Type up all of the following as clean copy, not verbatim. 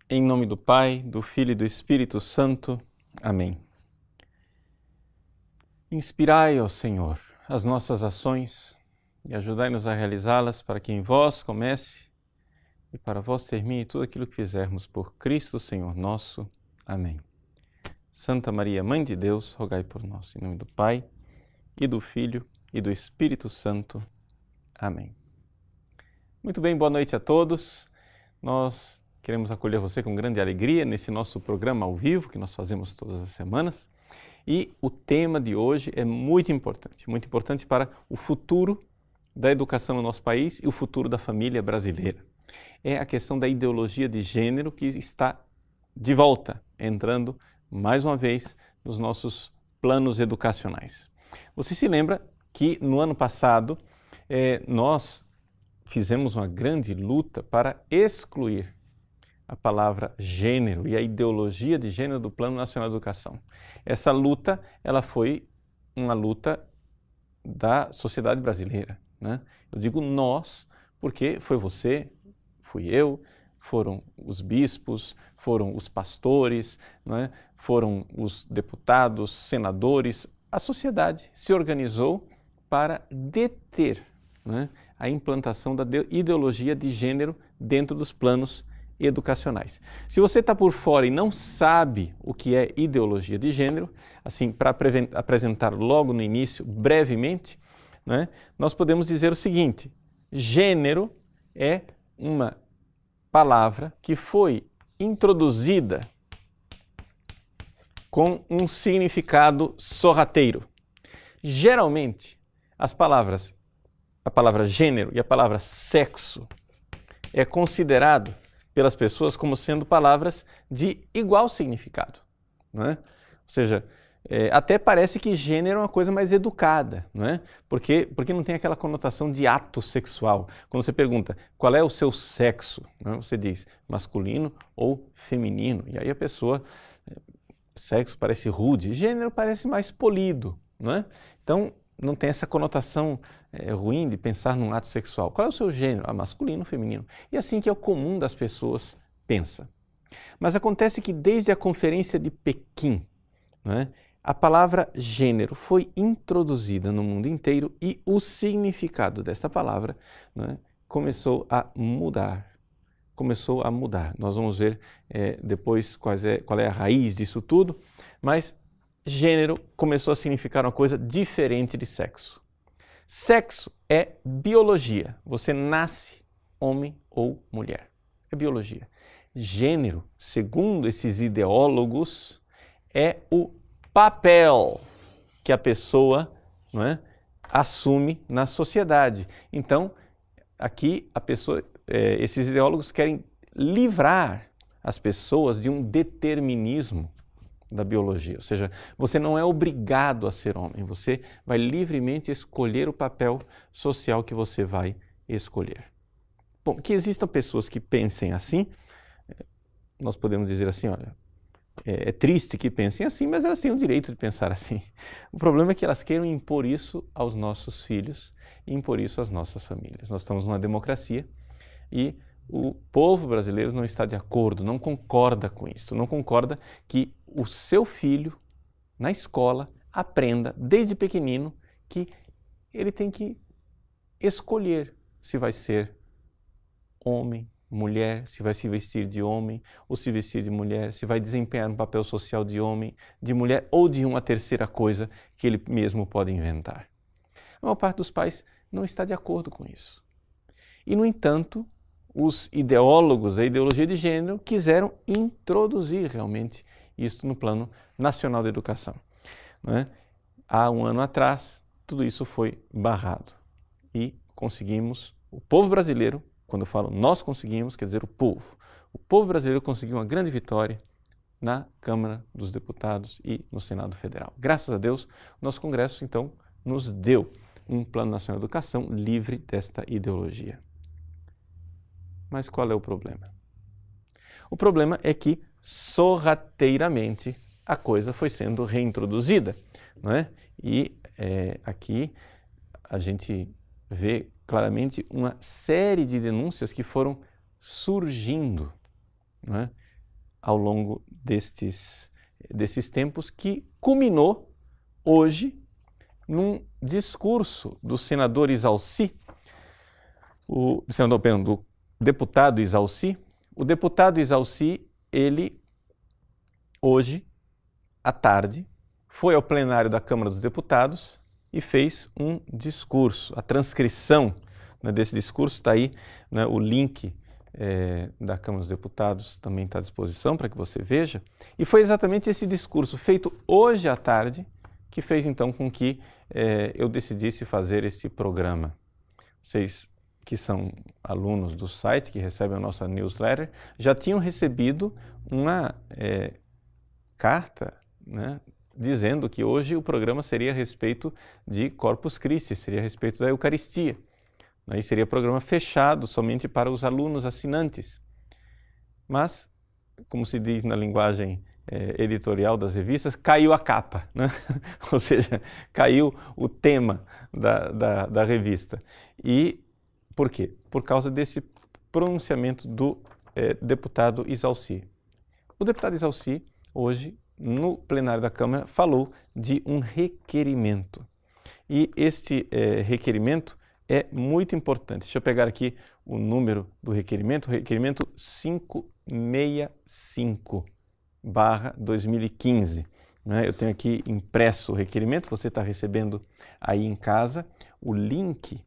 Em nome do Pai, do Filho e do Espírito Santo. Amém. Inspirai, ó Senhor, as nossas ações e ajudai-nos a realizá-las para que em vós comece e para vós termine tudo aquilo que fizermos por Cristo, Senhor nosso. Amém. Santa Maria, Mãe de Deus, rogai por nós. Em nome do Pai, e do Filho e do Espírito Santo. Amém. Muito bem, boa noite a todos. Nós queremos acolher você com grande alegria nesse nosso programa ao vivo que nós fazemos todas as semanas. E o tema de hoje é muito importante para o futuro da educação no nosso país e o futuro da família brasileira. É a questão da ideologia de gênero que está de volta, entrando mais uma vez nos nossos planos educacionais. Você se lembra que no ano passado nós fizemos uma grande luta para excluir a palavra gênero e a ideologia de gênero do Plano Nacional de Educação. Essa luta, ela foi uma luta da sociedade brasileira, né? Eu digo nós, porque foi você, fui eu, foram os bispos, foram os pastores, né? Foram os deputados, senadores. A sociedade se organizou para deter, né, a implantação da ideologia de gênero dentro dos planos educacionais. Se você está por fora e não sabe o que é ideologia de gênero, assim, para apresentar logo no início, brevemente, né, nós podemos dizer o seguinte: gênero é uma palavra que foi introduzida com um significado sorrateiro. Geralmente, a palavra gênero e a palavra sexo é considerado pelas pessoas como sendo palavras de igual significado, não é? Ou seja, até parece que gênero é uma coisa mais educada, não é? Porque não tem aquela conotação de ato sexual. Quando você pergunta qual é o seu sexo, não é? Você diz masculino ou feminino, e aí a pessoa, sexo parece rude, gênero parece mais polido, não é? Então, não tem essa conotação ruim de pensar num ato sexual. Qual é o seu gênero? Masculino, feminino. E assim que é o comum das pessoas pensa. Mas acontece que desde a Conferência de Pequim, né, a palavra gênero foi introduzida no mundo inteiro e o significado dessa palavra, né, começou a mudar. Nós vamos ver depois qual é a raiz disso tudo, mas gênero começou a significar uma coisa diferente de sexo. Sexo é biologia. Você nasce homem ou mulher. É biologia. Gênero, segundo esses ideólogos, é o papel que a pessoa, não é, assume na sociedade. Então, aqui esses ideólogos querem livrar as pessoas de um determinismo da biologia, ou seja, você não é obrigado a ser homem, você vai livremente escolher o papel social que você vai escolher. Bom, que existam pessoas que pensem assim, nós podemos dizer assim, olha, é triste que pensem assim, mas elas têm o direito de pensar assim. O problema é que elas queiram impor isso aos nossos filhos e impor isso às nossas famílias. Nós estamos numa democracia e o povo brasileiro não está de acordo, não concorda com isso, não concorda que o seu filho, na escola, aprenda desde pequenino que ele tem que escolher se vai ser homem, mulher, se vai se vestir de homem ou se vestir de mulher, se vai desempenhar um papel social de homem, de mulher ou de uma terceira coisa que ele mesmo pode inventar. A maior parte dos pais não está de acordo com isso. E, no entanto, os ideólogos da ideologia de gênero quiseram introduzir realmente isso no Plano Nacional de Educação, não é? Há um ano atrás, tudo isso foi barrado e conseguimos, o povo brasileiro, quando eu falo nós conseguimos, quer dizer o povo brasileiro conseguiu uma grande vitória na Câmara dos Deputados e no Senado Federal. Graças a Deus, o nosso Congresso, então, nos deu um Plano Nacional de Educação livre desta ideologia. Mas qual é o problema? O problema é que, sorrateiramente, a coisa foi sendo reintroduzida, não é? E aqui a gente vê claramente uma série de denúncias que foram surgindo, não é? ao longo desses tempos, que culminou hoje num discurso do senador Isalci, do deputado Isalci. O deputado Isalci, ele hoje, à tarde, foi ao plenário da Câmara dos Deputados e fez um discurso. A transcrição, né, desse discurso está aí, né, o link da Câmara dos Deputados também está à disposição para que você veja. E foi exatamente esse discurso feito hoje à tarde que fez então com que eu decidisse fazer esse programa. Vocês que são alunos do site, que recebem a nossa newsletter, já tinham recebido uma carta, né, dizendo que hoje o programa seria a respeito de Corpus Christi, seria a respeito da Eucaristia. Aí seria programa fechado somente para os alunos assinantes. Mas, como se diz na linguagem editorial das revistas, caiu a capa, né? Ou seja, caiu o tema da revista. E por quê? Por causa desse pronunciamento do deputado Isalci. O deputado Isalci, hoje, no plenário da Câmara, falou de um requerimento. E este requerimento é muito importante. Deixa eu pegar aqui o número do requerimento 565/2015. Né? Eu tenho aqui impresso o requerimento, você está recebendo aí em casa o link,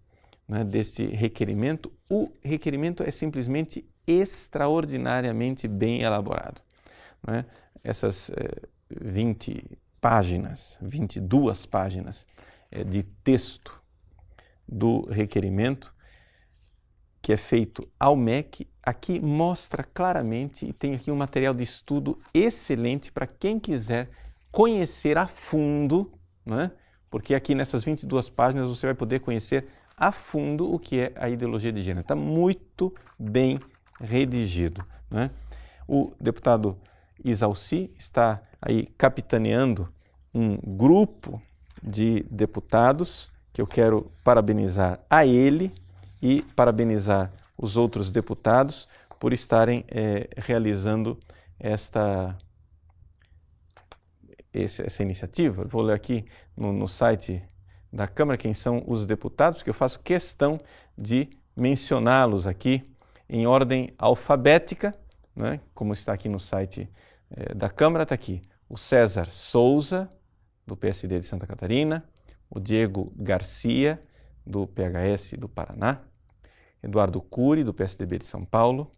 né, desse requerimento. O requerimento é simplesmente extraordinariamente bem elaborado. Né? Essas 22 páginas de texto do requerimento, que é feito ao MEC, aqui mostra claramente, e tem aqui um material de estudo excelente para quem quiser conhecer a fundo, né? Porque aqui nessas 22 páginas você vai poder conhecer a fundo o que é a ideologia de gênero. Está muito bem redigido, né? O deputado Isalci está aí capitaneando um grupo de deputados que eu quero parabenizar a ele e parabenizar os outros deputados por estarem realizando essa iniciativa. Vou ler aqui no site da Câmara quem são os deputados, porque eu faço questão de mencioná-los aqui em ordem alfabética, né? Como está aqui no site da Câmara, está aqui o César Souza, do PSD de Santa Catarina, o Diego Garcia, do PHS do Paraná, Eduardo Cury, do PSDB de São Paulo,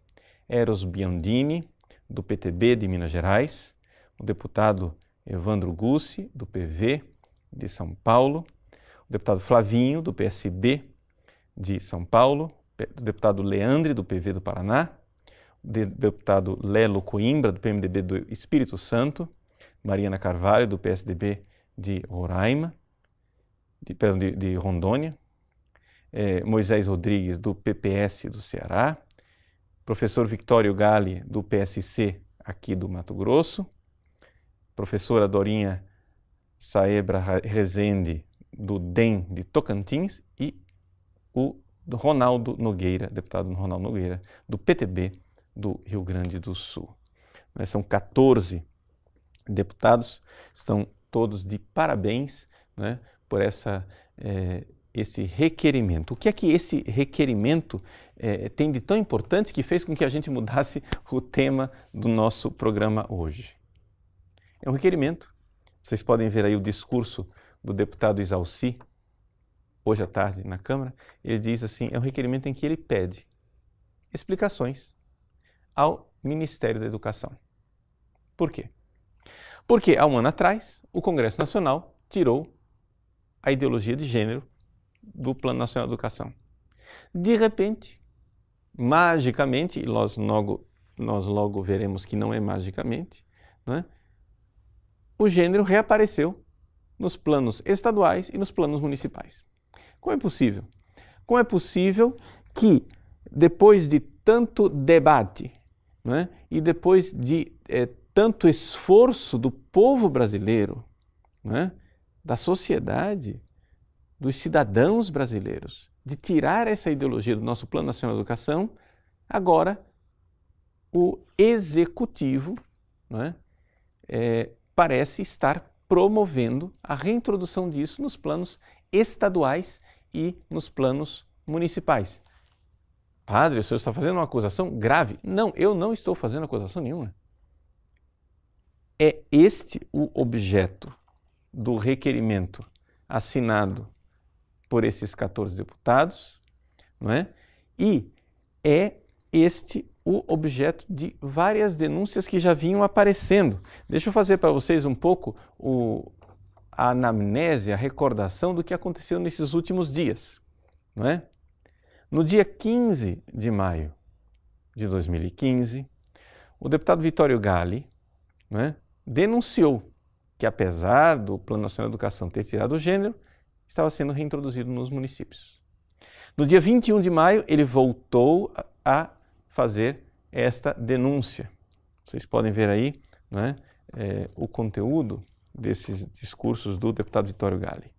Eros Biondini, do PTB de Minas Gerais, o deputado Evandro Gussi, do PV de São Paulo, o deputado Flavinho, do PSB de São Paulo, o deputado Leandre, do PV do Paraná, o deputado Lelo Coimbra, do PMDB do Espírito Santo, Mariana Carvalho, do PSDB de Roraima, de Rondônia, Moisés Rodrigues, do PPS do Ceará, professor Victório Galli, do PSC aqui do Mato Grosso, professora Dorinha Saebra Rezende, do DEM de Tocantins, e o Ronaldo Nogueira, deputado Ronaldo Nogueira, do PTB do Rio Grande do Sul. São 14 deputados, estão todos de parabéns, né, por esse requerimento. O que é que esse requerimento tem de tão importante que fez com que a gente mudasse o tema do nosso programa hoje? É um requerimento. Vocês podem ver aí o discurso do deputado Isalci, hoje à tarde na Câmara. Ele diz assim, é um requerimento em que ele pede explicações ao Ministério da Educação. Por quê? Porque há um ano atrás, o Congresso Nacional tirou a ideologia de gênero do Plano Nacional de Educação. De repente, magicamente, e nós logo veremos que não é magicamente, né, o gênero reapareceu nos planos estaduais e nos planos municipais. Como é possível? Como é possível que, depois de tanto debate, né, e depois de tanto esforço do povo brasileiro, né, da sociedade, dos cidadãos brasileiros, de tirar essa ideologia do nosso Plano Nacional de Educação, agora o Executivo não é? Parece estar promovendo a reintrodução disso nos planos estaduais e nos planos municipais. Padre, o senhor está fazendo uma acusação grave? Não, eu não estou fazendo acusação nenhuma. É este o objeto do requerimento assinado por esses 14 deputados, não é? E é este o objeto de várias denúncias que já vinham aparecendo. Deixa eu fazer para vocês um pouco a anamnese, a recordação do que aconteceu nesses últimos dias, não é? No dia 15 de maio de 2015, o deputado Vittorio Galli, não é, denunciou que, apesar do Plano Nacional de Educação ter tirado o gênero, estava sendo reintroduzido nos municípios. No dia 21 de maio, ele voltou a fazer esta denúncia. Vocês podem ver aí, não é, o conteúdo desses discursos do deputado Vittorio Galli.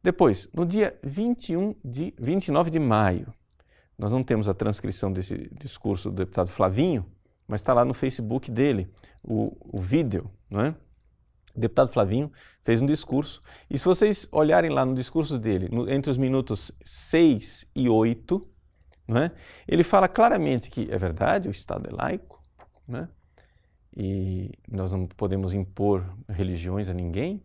Depois, no dia 29 de maio, nós não temos a transcrição desse discurso do deputado Flavinho, mas está lá no Facebook dele, o vídeo, não é? O deputado Flavinho fez um discurso, e se vocês olharem lá no discurso dele, entre os minutos 6 e 8, não é? Ele fala claramente que é verdade, o Estado é laico, não é? E nós não podemos impor religiões a ninguém,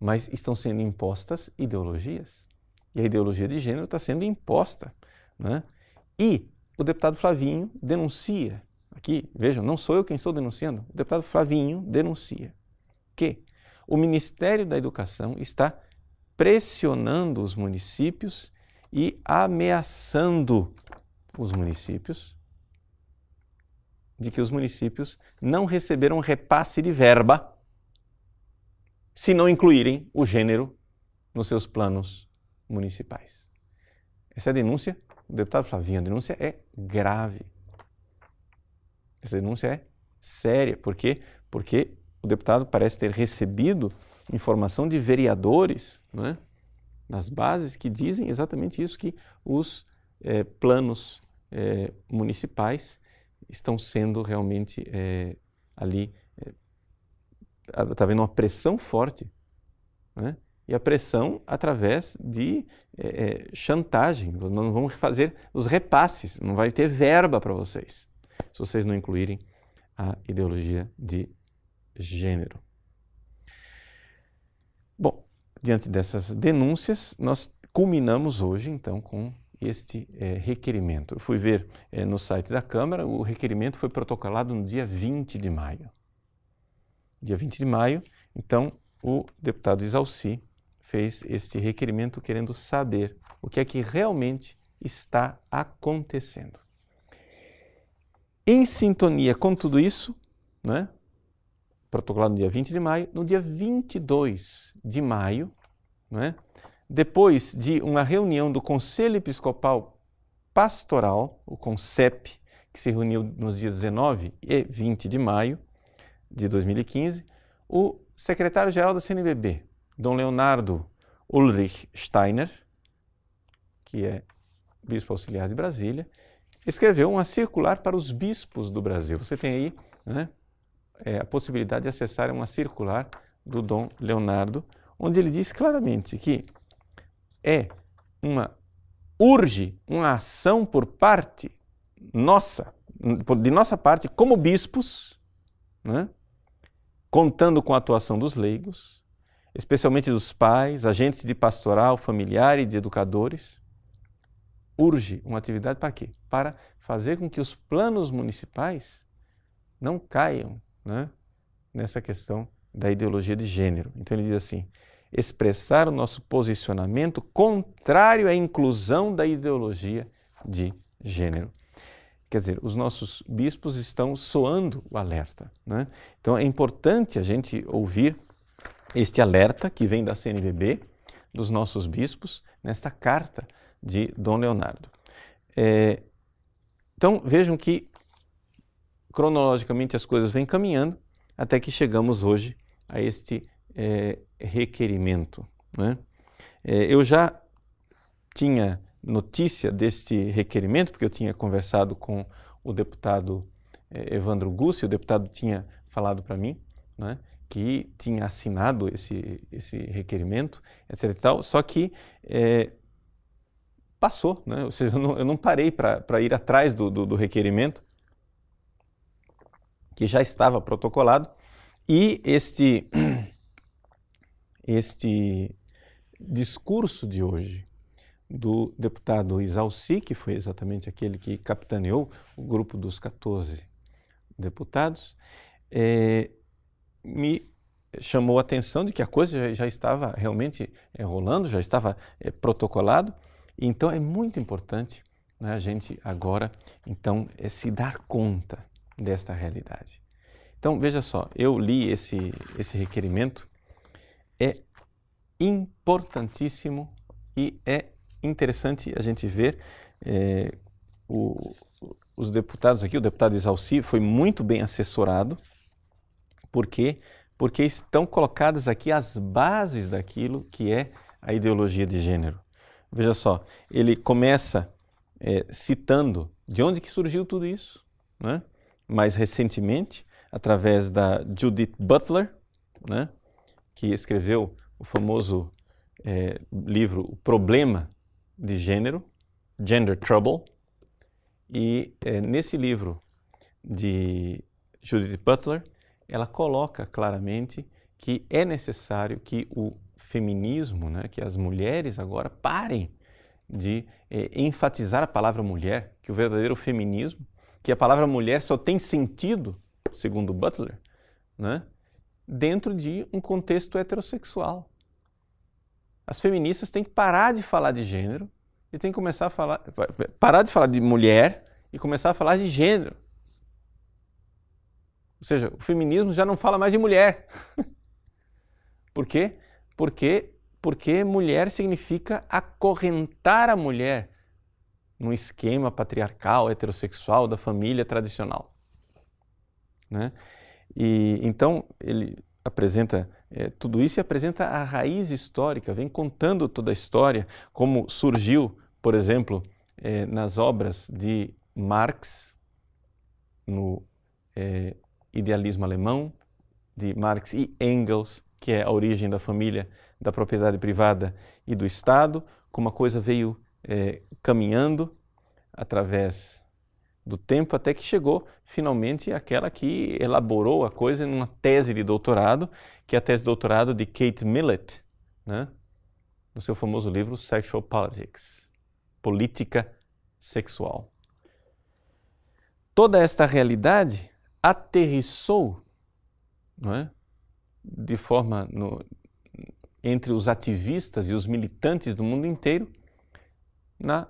mas estão sendo impostas ideologias. E a ideologia de gênero está sendo imposta, né? E o deputado Flavinho denuncia, aqui, vejam, não sou eu quem estou denunciando, o deputado Flavinho denuncia que o Ministério da Educação está pressionando os municípios e ameaçando os municípios de que os municípios não receberam repasse de verba se não incluírem o gênero nos seus planos municipais. Essa é a denúncia do deputado Flavinho. A denúncia é grave. Essa denúncia é séria. Por quê? Porque o deputado parece ter recebido informação de vereadores, não é, nas bases que dizem exatamente isso, que os planos municipais estão sendo realmente ali... Está havendo uma pressão forte, né? E a pressão através de chantagem. Nós não vamos fazer os repasses, não vai ter verba para vocês, se vocês não incluírem a ideologia de gênero. Bom, diante dessas denúncias, nós culminamos hoje, então, com este requerimento. Eu fui ver no site da Câmara, o requerimento foi protocolado no dia 20 de maio. Dia 20 de maio, então, o deputado Isalci fez este requerimento querendo saber o que é que realmente está acontecendo. Em sintonia com tudo isso, né, protocolado no dia 20 de maio, no dia 22 de maio, né, depois de uma reunião do Conselho Episcopal Pastoral, o CONCEP, que se reuniu nos dias 19 e 20 de maio, de 2015, o secretário-geral da CNBB, Dom Leonardo Ulrich Steiner, que é bispo auxiliar de Brasília, escreveu uma circular para os bispos do Brasil. Você tem aí, né, a possibilidade de acessar uma circular do Dom Leonardo, onde ele diz claramente que urge uma ação por parte nossa, de nossa parte, como bispos, né, contando com a atuação dos leigos, especialmente dos pais, agentes de pastoral, familiar e de educadores. Urge uma atividade para quê? Para fazer com que os planos municipais não caiam, né, nessa questão da ideologia de gênero. Então ele diz assim, expressar o nosso posicionamento contrário à inclusão da ideologia de gênero. Quer dizer, os nossos bispos estão soando o alerta, né? Então é importante a gente ouvir este alerta que vem da CNBB, dos nossos bispos, nesta carta de Dom Leonardo. Então vejam que cronologicamente as coisas vêm caminhando até que chegamos hoje a este requerimento, né? Eu já tinha notícia deste requerimento, porque eu tinha conversado com o deputado Evandro Gussi, o deputado tinha falado para mim, né, que tinha assinado esse requerimento, etc. e tal, só que passou, né? Ou seja, eu não parei para ir atrás do requerimento, que já estava protocolado, e este discurso de hoje do deputado Isalci, que foi exatamente aquele que capitaneou o grupo dos 14 deputados, me chamou a atenção de que a coisa já estava realmente rolando, já estava protocolado. Então é muito importante, né, a gente agora então se dar conta desta realidade. Então veja só, eu li esse requerimento, é importantíssimo e é interessante a gente ver os deputados aqui, o deputado Isalci foi muito bem assessorado, porque estão colocadas aqui as bases daquilo que é a ideologia de gênero. Veja só, ele começa citando de onde que surgiu tudo isso, né? Mais recentemente, através da Judith Butler, né, que escreveu o famoso livro O Problema de Gênero, Gender Trouble, e nesse livro de Judith Butler, ela coloca claramente que é necessário que o feminismo, né, que as mulheres agora parem de enfatizar a palavra mulher, que o verdadeiro feminismo, que a palavra mulher só tem sentido, segundo Butler, né, dentro de um contexto heterossexual. As feministas têm que parar de falar de gênero e têm que começar a parar de falar de mulher e começar a falar de gênero. Ou seja, o feminismo já não fala mais de mulher. Por quê? Porque mulher significa acorrentar a mulher num esquema patriarcal, heterossexual, da família tradicional, né? E então ele apresenta tudo isso e apresenta a raiz histórica, vem contando toda a história, como surgiu, por exemplo, nas obras de Marx, no Idealismo Alemão, de Marx e Engels, que é a origem da família, da propriedade privada e do Estado, como a coisa veio caminhando através do tempo, até que chegou finalmente aquela que elaborou a coisa em uma tese de doutorado, que é a tese de doutorado de Kate Millett, né, no seu famoso livro Sexual Politics, Política Sexual. Toda esta realidade aterrissou, não é, de forma entre os ativistas e os militantes do mundo inteiro na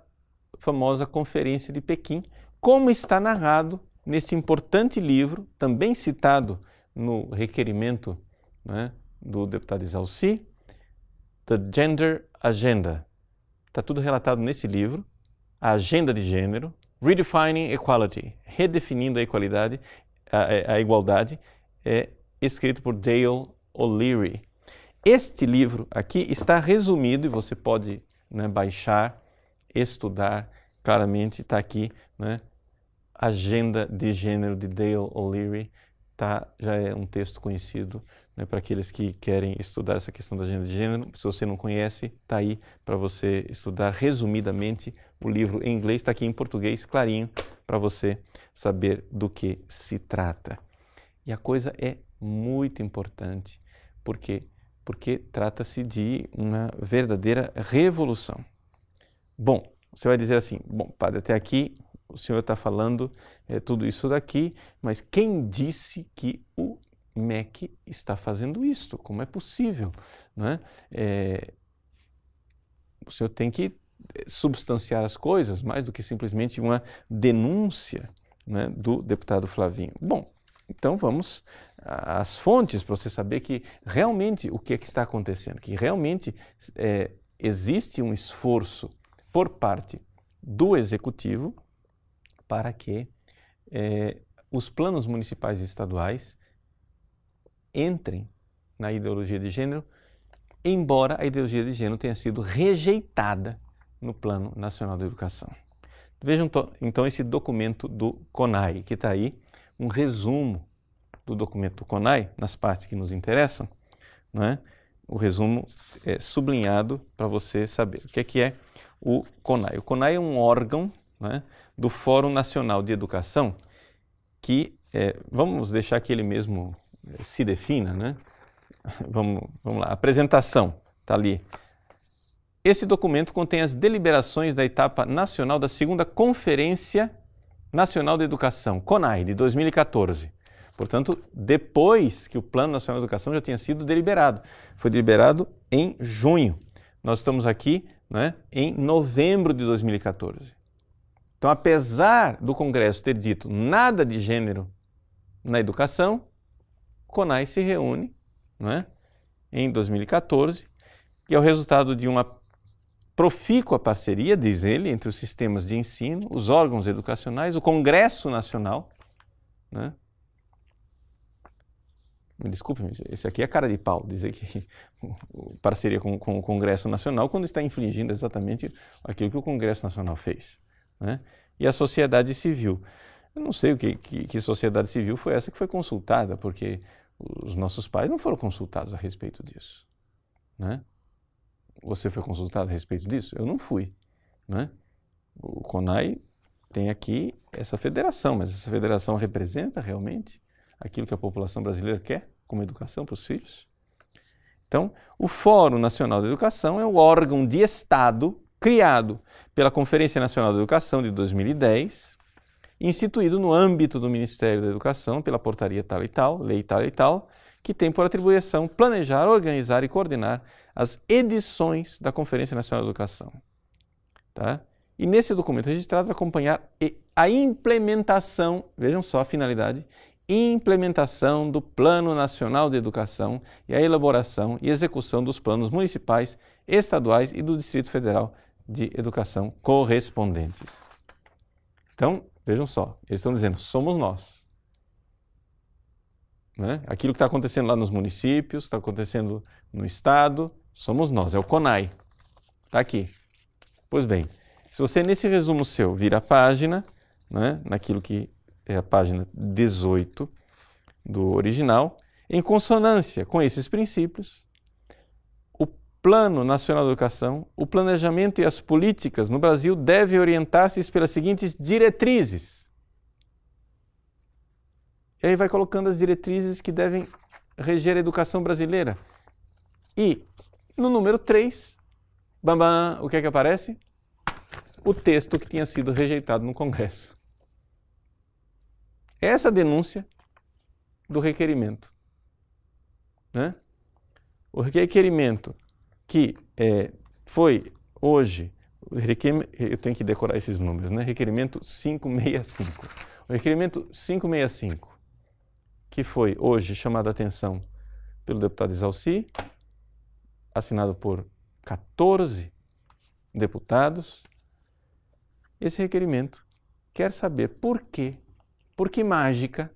famosa Conferência de Pequim, como está narrado nesse importante livro, também citado no requerimento, né, do deputado Isalci, The Gender Agenda. Está tudo relatado nesse livro, a agenda de gênero, Redefining Equality, redefinindo a igualdade, escrito por Dale O'Leary. Este livro aqui está resumido e você pode, né, baixar, estudar, claramente está aqui, né, Agenda de Gênero de Dale O'Leary, já é um texto conhecido, né, para aqueles que querem estudar essa questão da agenda de gênero. Se você não conhece, está aí para você estudar resumidamente o livro em inglês, está aqui em português, clarinho, para você saber do que se trata. E a coisa é muito importante, porque trata-se de uma verdadeira revolução. Bom, você vai dizer assim, bom, padre, até aqui o senhor está falando tudo isso daqui, mas quem disse que o MEC está fazendo isto? Como é possível? Não é? O senhor tem que substanciar as coisas mais do que simplesmente uma denúncia, né, do deputado Flavinho. Bom, então vamos às fontes para você saber que realmente o que é que está acontecendo, que realmente existe um esforço por parte do Executivo para que os planos municipais e estaduais entrem na ideologia de gênero, embora a ideologia de gênero tenha sido rejeitada no Plano Nacional da Educação. Vejam então esse documento do CONAI, que está aí, um resumo, do documento do CONAI, nas partes que nos interessam, não é? O resumo é sublinhado para você saber. O que é o CONAI? O CONAI é um órgão, né, do Fórum Nacional de Educação que, vamos deixar que ele mesmo se defina, né? Vamos lá, a apresentação está ali. Esse documento contém as deliberações da etapa nacional da segunda Conferência Nacional de Educação, CONAI, de 2014. Portanto, depois que o Plano Nacional de Educação já tinha sido deliberado. Foi deliberado em junho. Nós estamos aqui, né, em novembro de 2014. Então, apesar do Congresso ter dito nada de gênero na educação, o CONAI se reúne, né, em 2014, e é o resultado de uma profícua parceria, diz ele, entre os sistemas de ensino, os órgãos educacionais, o Congresso Nacional, né? Me desculpe, mas esse aqui é cara de pau, dizer que parceria com o Congresso Nacional quando está infringindo exatamente aquilo que o Congresso Nacional fez, né? E a sociedade civil. Eu não sei que sociedade civil foi essa que foi consultada, porque os nossos pais não foram consultados a respeito disso, né? Você foi consultado a respeito disso? Eu não fui, né? O CONAI tem aqui essa federação, mas essa federação representa realmente aquilo que a população brasileira quer como educação para os filhos? Então, o Fórum Nacional da Educação é o órgão de Estado criado pela Conferência Nacional da Educação de 2010, instituído no âmbito do Ministério da Educação pela portaria tal e tal, lei tal e tal, que tem por atribuição planejar, organizar e coordenar as edições da Conferência Nacional da Educação. Tá? E nesse documento registrado, acompanhar a implementação, vejam só a finalidade, implementação do Plano Nacional de Educação e a elaboração e execução dos planos municipais, estaduais e do Distrito Federal de Educação correspondentes. Então, vejam só, eles estão dizendo, somos nós. Né? Aquilo que está acontecendo lá nos municípios, está acontecendo no Estado, somos nós, é o CONAI. Está aqui. Pois bem, se você nesse resumo seu vira a página, né, naquilo que é a página 18 do original, em consonância com esses princípios, o Plano Nacional de Educação, o planejamento e as políticas no Brasil devem orientar-se pelas seguintes diretrizes. E aí vai colocando as diretrizes que devem reger a educação brasileira. E no número 3, bam, o que é que aparece? O texto que tinha sido rejeitado no Congresso. Essa denúncia do requerimento, né? O requerimento que foi hoje, eu tenho que decorar esses números, né? Requerimento 565. O requerimento 565, que foi hoje chamado a atenção pelo deputado Exalci, assinado por 14 deputados, esse requerimento quer saber por quê. Por que mágica,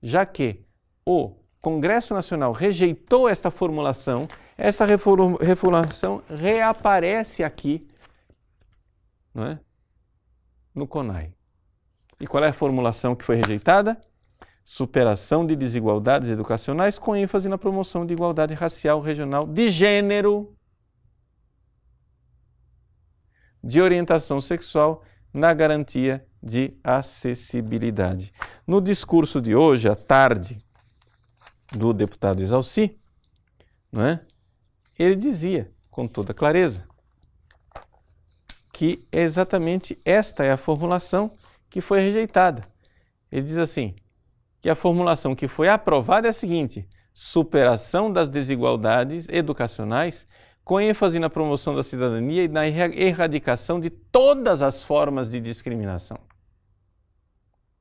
já que o Congresso Nacional rejeitou esta formulação, essa reformulação reaparece aqui, não é? No CONAI. E qual é a formulação que foi rejeitada? Superação de desigualdades educacionais com ênfase na promoção de igualdade racial, regional, de gênero, de orientação sexual, na garantia de acessibilidade. No discurso de hoje, à tarde, do deputado Exalci, não é? Ele dizia, com toda clareza, que exatamente esta é a formulação que foi rejeitada. Ele diz assim, que a formulação que foi aprovada é a seguinte: superação das desigualdades educacionais com ênfase na promoção da cidadania e na erradicação de todas as formas de discriminação.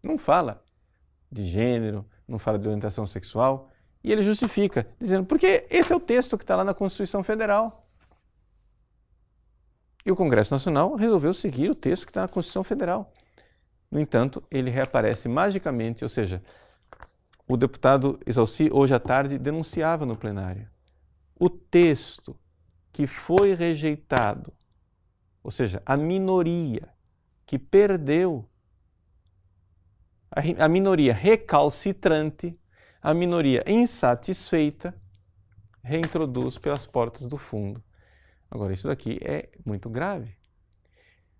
Não fala de gênero, não fala de orientação sexual, e ele justifica, dizendo, porque esse é o texto que está lá na Constituição Federal. E o Congresso Nacional resolveu seguir o texto que está na Constituição Federal. No entanto, ele reaparece magicamente, ou seja, o deputado Exalci, hoje à tarde, denunciava no plenário. O texto que foi rejeitado, ou seja, a minoria que perdeu, a minoria recalcitrante, a minoria insatisfeita reintroduz pelas portas do fundo. Agora, isso daqui é muito grave.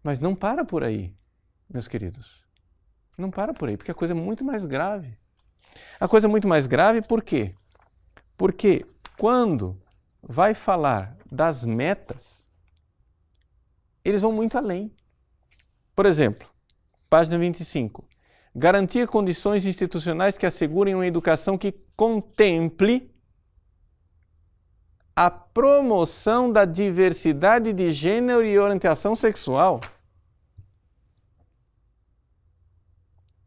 Mas não para por aí, meus queridos. Não para por aí, porque a coisa é muito mais grave. A coisa é muito mais grave por quê? Porque quando vai falar das metas, eles vão muito além. Por exemplo, página 25. Garantir condições institucionais que assegurem uma educação que contemple a promoção da diversidade de gênero e orientação sexual.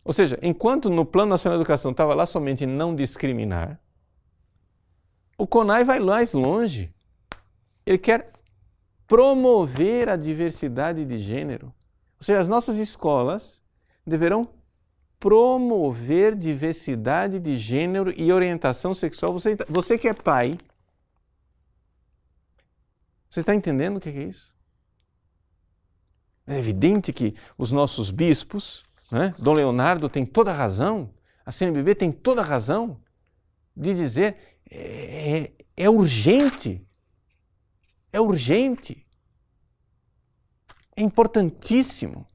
Ou seja, enquanto no Plano Nacional de Educação estava lá somente não discriminar, o CONAI vai mais longe. Ele quer promover a diversidade de gênero. Ou seja, as nossas escolas deverão promover diversidade de gênero e orientação sexual. Você que é pai, você está entendendo o que é isso? É evidente que os nossos bispos, né, Dom Leonardo tem toda a razão, a CNBB tem toda a razão de dizer é urgente, é urgente, é importantíssimo.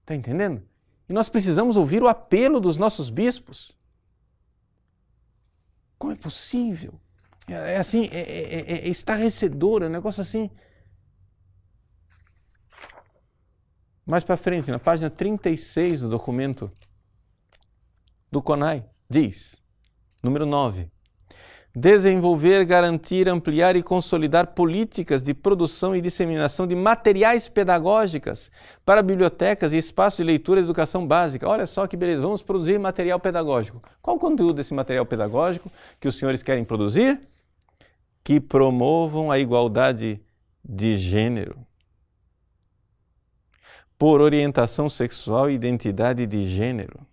Está entendendo? E nós precisamos ouvir o apelo dos nossos bispos. Como é possível? É assim, é estarrecedor, é um negócio assim. Mais para frente, na página 36 do documento do CONAI, diz, número 9, desenvolver, garantir, ampliar e consolidar políticas de produção e disseminação de materiais pedagógicas para bibliotecas e espaços de leitura e educação básica. Olha só que beleza, vamos produzir material pedagógico. Qual o conteúdo desse material pedagógico que os senhores querem produzir? Que promovam a igualdade de gênero, por orientação sexual e identidade de gênero.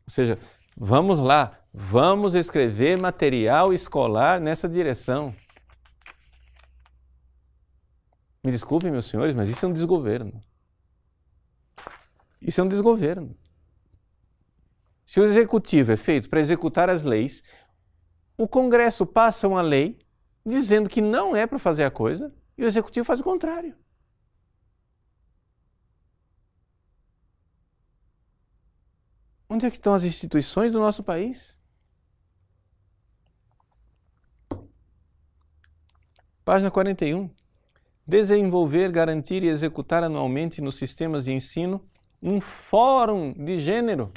Ou seja, vamos lá, vamos escrever material escolar nessa direção. Me desculpem, meus senhores, mas isso é um desgoverno. Isso é um desgoverno. Se o executivo é feito para executar as leis, o Congresso passa uma lei dizendo que não é para fazer a coisa e o executivo faz o contrário. Onde é que estão as instituições do nosso país? Página 41. Desenvolver, garantir e executar anualmente nos sistemas de ensino um fórum de gênero.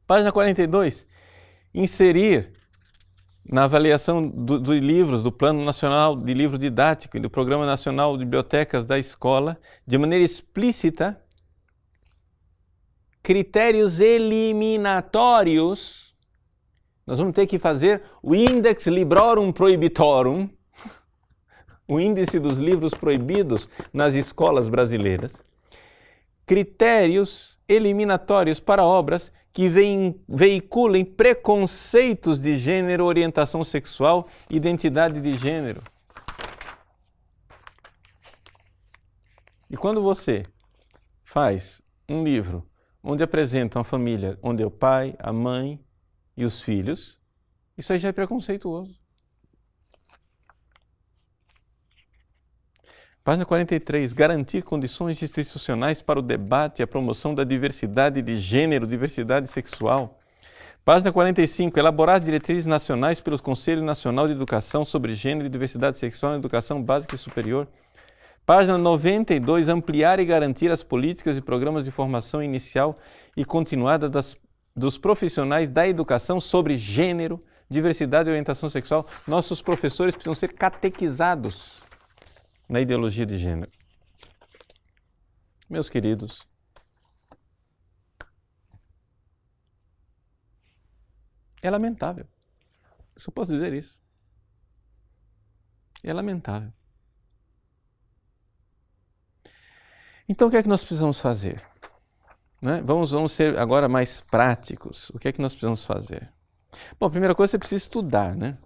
Página 42. Inserir na avaliação dos livros, do Plano Nacional de Livro Didático e do Programa Nacional de Bibliotecas da Escola, de maneira explícita, critérios eliminatórios. Nós vamos ter que fazer o Index Librorum Prohibitorum, o índice dos livros proibidos nas escolas brasileiras. Critérios eliminatórios para obras que veiculem preconceitos de gênero, orientação sexual, identidade de gênero. E quando você faz um livro onde apresenta uma família, onde é o pai, a mãe e os filhos, isso aí já é preconceituoso. Página 43. Garantir condições institucionais para o debate e a promoção da diversidade de gênero, diversidade sexual. Página 45. Elaborar diretrizes nacionais pelo Conselho Nacional de Educação sobre gênero e diversidade sexual na educação básica e superior. Página 92. Ampliar e garantir as políticas e programas de formação inicial e continuada dos profissionais da educação sobre gênero, diversidade e orientação sexual. Nossos professores precisam ser catequizados na ideologia de gênero. Meus queridos, é lamentável. Eu só posso dizer isso. É lamentável. Então, o que é que nós precisamos fazer? Né? Vamos ser agora mais práticos. O que é que nós precisamos fazer? Bom, a primeira coisa, você precisa estudar, né?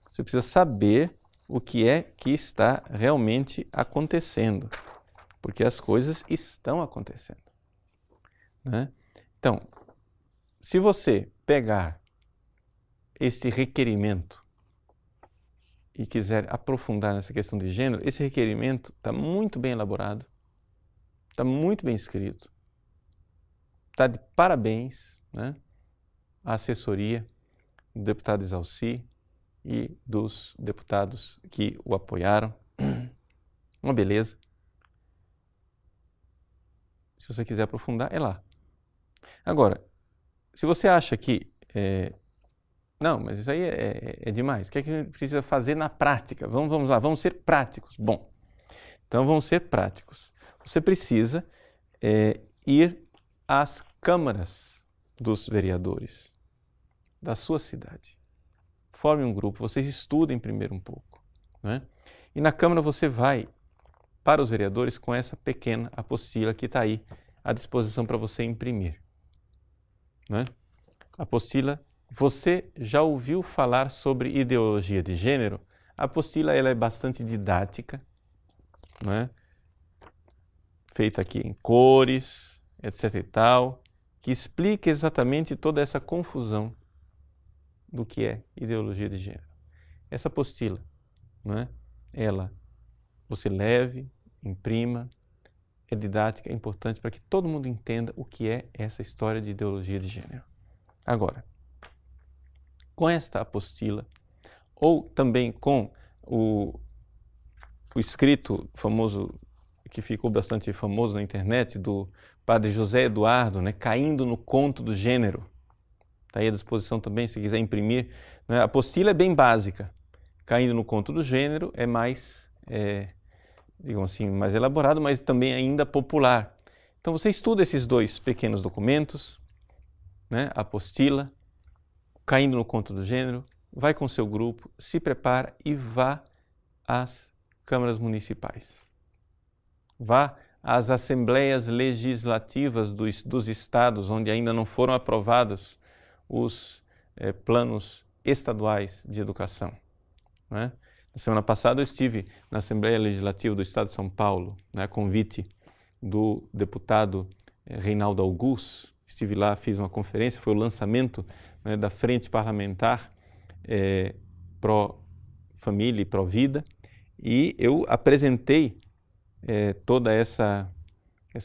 Você precisa saber o que é que está realmente acontecendo, porque as coisas estão acontecendo. né? Então, se você pegar esse requerimento e quiser aprofundar nessa questão de gênero, esse requerimento está muito bem elaborado, está muito bem escrito, está de parabéns, né? A assessoria do deputado Exalci e dos deputados que o apoiaram. Uma beleza. Se você quiser aprofundar, é lá. Agora, se você acha que não, mas isso aí é demais, o que é que a gente precisa fazer na prática? Vamos lá, vamos ser práticos. Bom, então vamos ser práticos. Você precisa ir às câmaras dos vereadores da sua cidade. Forme um grupo, vocês estudem primeiro um pouco, né? E na Câmara você vai para os vereadores com essa pequena apostila que está aí à disposição para você imprimir, né? A apostila, você já ouviu falar sobre ideologia de gênero? A apostila ela é bastante didática, né? Feita aqui em cores, etc. e tal, que explica exatamente toda essa confusão do que é ideologia de gênero. Essa apostila, né? Ela, você leve, imprima, é didática, é importante para que todo mundo entenda o que é essa história de ideologia de gênero. Agora, com esta apostila, ou também com o escrito famoso, que ficou bastante famoso na internet, do padre José Eduardo, né, Caindo no Conto do Gênero. Está aí à disposição também, se quiser imprimir. A apostila é bem básica. Caindo no Conto do Gênero é mais, digamos assim, mais elaborado, mas também ainda popular. Então você estuda esses dois pequenos documentos, né, a apostila, Caindo no Conto do Gênero, vai com o seu grupo, se prepara e vá às câmaras municipais. Vá às assembleias legislativas dos estados onde ainda não foram aprovados os planos estaduais de educação, né? Na semana passada eu estive na Assembleia Legislativa do Estado de São Paulo, né, a convite do deputado Reinaldo Augusto. Estive lá, fiz uma conferência, foi o lançamento, né, da Frente Parlamentar Pró-Família e Pró-Vida, e eu apresentei toda essa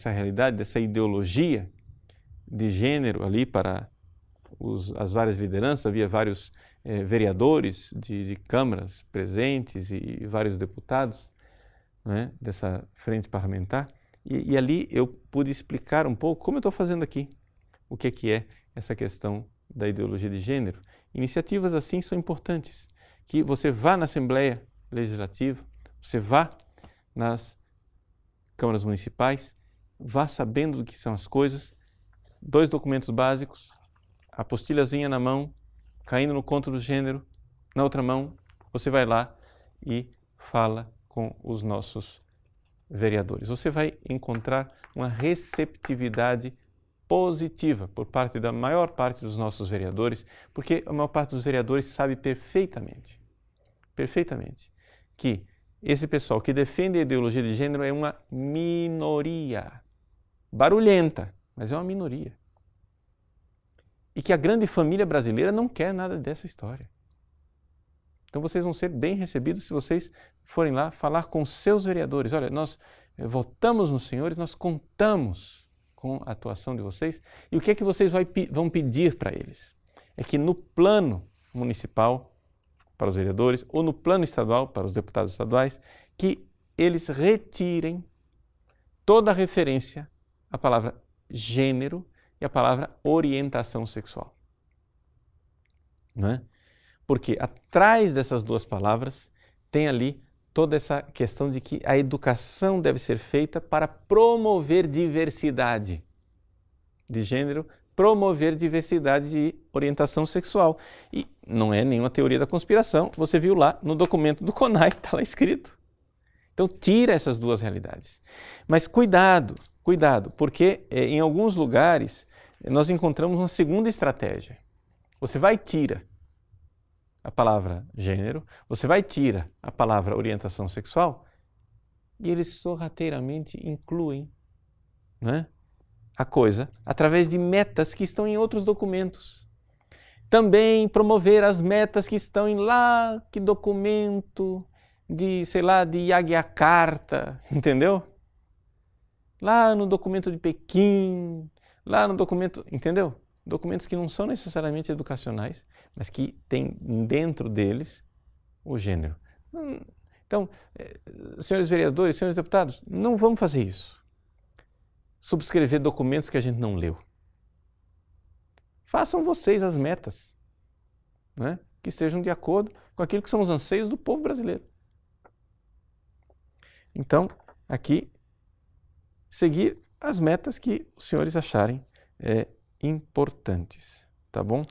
realidade, dessa ideologia de gênero ali para as várias lideranças. Havia vários vereadores de câmaras presentes e vários deputados, né, dessa frente parlamentar, e ali eu pude explicar um pouco, como eu estou fazendo aqui, o que é essa questão da ideologia de gênero. Iniciativas assim são importantes, que você vá na Assembleia Legislativa, você vá nas câmaras municipais, vá sabendo do que são as coisas, 2 documentos básicos, a apostilazinha na mão, Caindo no Conto do Gênero, na outra mão, você vai lá e fala com os nossos vereadores. Você vai encontrar uma receptividade positiva por parte da maior parte dos nossos vereadores, porque a maior parte dos vereadores sabe perfeitamente, que esse pessoal que defende a ideologia de gênero é uma minoria, barulhenta, mas é uma minoria. E que a grande família brasileira não quer nada dessa história. Então vocês vão ser bem recebidos se vocês forem lá falar com seus vereadores. Olha, nós votamos nos senhores, nós contamos com a atuação de vocês. E o que é que vocês vão pedir para eles? É que no plano municipal, para os vereadores, ou no plano estadual, para os deputados estaduais, que eles retirem toda a referência à palavra gênero e à palavra orientação sexual. Não é? Porque atrás dessas duas palavras tem ali toda essa questão de que a educação deve ser feita para promover diversidade de gênero, promover diversidade de orientação sexual. E não é nenhuma teoria da conspiração, você viu lá no documento do CONAI, está lá escrito. Então tira essas duas realidades. Mas cuidado, porque em alguns lugares nós encontramos uma segunda estratégia. Você vai e tira a palavra gênero, você vai e tira a palavra orientação sexual e eles sorrateiramente incluem, né, a coisa através de metas que estão em outros documentos. Também promover as metas que estão em lá, que documento de, sei lá, de Yogyakarta, entendeu? Lá no documento de Pequim, lá no documento, entendeu? Documentos que não são necessariamente educacionais, mas que têm dentro deles o gênero. Então, senhores vereadores, senhores deputados, não vamos fazer isso. Subscrever documentos que a gente não leu. Façam vocês as metas, né, que estejam de acordo com aquilo que são os anseios do povo brasileiro. Então, aqui, seguir as metas que os senhores acharem importantes, tá bom?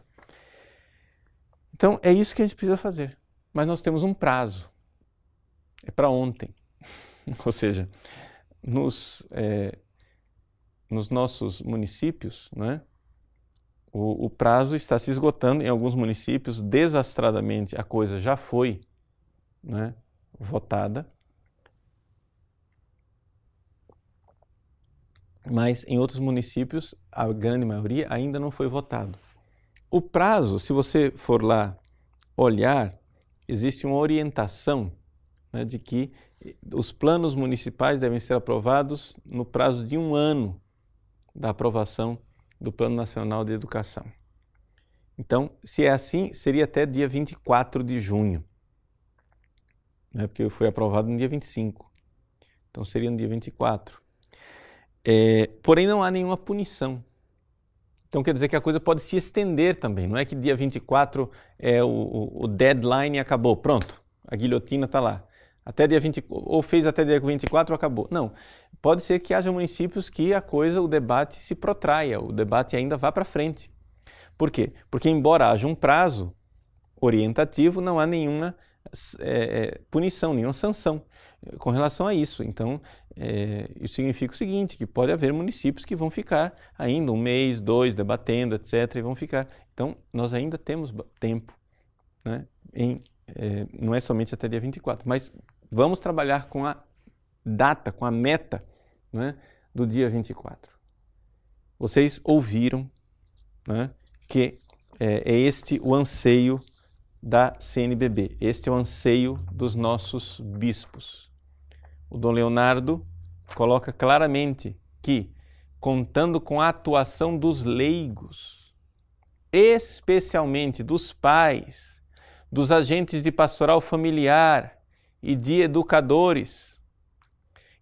Então, é isso que a gente precisa fazer. Mas nós temos um prazo. É para ontem. Ou seja, nos nossos municípios, né, o prazo está se esgotando. Em alguns municípios, desastradamente, a coisa já foi, né, votada. Mas em outros municípios, a grande maioria ainda não foi votado. O prazo, se você for lá olhar, existe uma orientação, né, de que os planos municipais devem ser aprovados no prazo de 1 ano da aprovação do Plano Nacional de Educação. Então, se é assim, seria até dia 24 de junho, né, porque foi aprovado no dia 25. Então, seria no dia 24. Porém, não há nenhuma punição. Então, quer dizer que a coisa pode se estender também. Não é que dia 24 é o deadline e acabou. Pronto, a guilhotina está lá. Até dia 20, ou fez até dia 24 acabou. Não, pode ser que haja municípios que o debate se protraia, o debate ainda vá para frente. Por quê? Porque embora haja um prazo orientativo, não há nenhuma punição, nenhuma sanção com relação a isso. Então, isso significa o seguinte, que pode haver municípios que vão ficar ainda 1 mês, 2, debatendo, etc. e vão ficar. Então, nós ainda temos tempo, né, não é somente até dia 24, mas vamos trabalhar com a data, com a meta, né, do dia 24. Vocês ouviram, né, que é este o anseio da CNBB, este é o anseio dos nossos bispos. O Dom Leonardo coloca claramente que, contando com a atuação dos leigos, especialmente dos pais, dos agentes de pastoral familiar e de educadores,